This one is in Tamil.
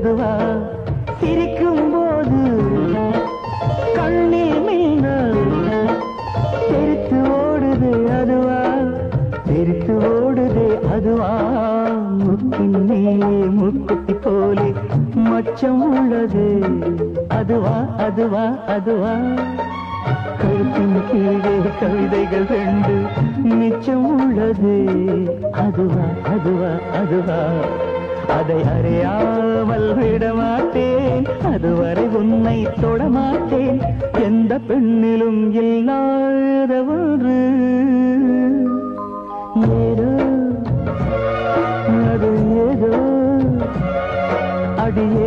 அதுவா சிரிக்கும் போது கண்ணீர் மின்னல் தெரித்து ஓடுது அதுவா தெரித்து ஓடுதே அதுவா முக்கின் மேலே முக்குத்தி போலே மச்சம் உள்ளது அதுவா அதுவா அதுவா கழுத்தின் கீழே கவிதைகள் ரெண்டு மிச்சம் உள்ளது அதுவா அதுவா அதுவா அதை அறியாமல் விடமாட்டேன் அதுவரை உன்னை தொடமாட்டேன் எந்த பெண்ணிலும் இல்லாத ஒன்று ஏதோ அது ஏதோ அடியே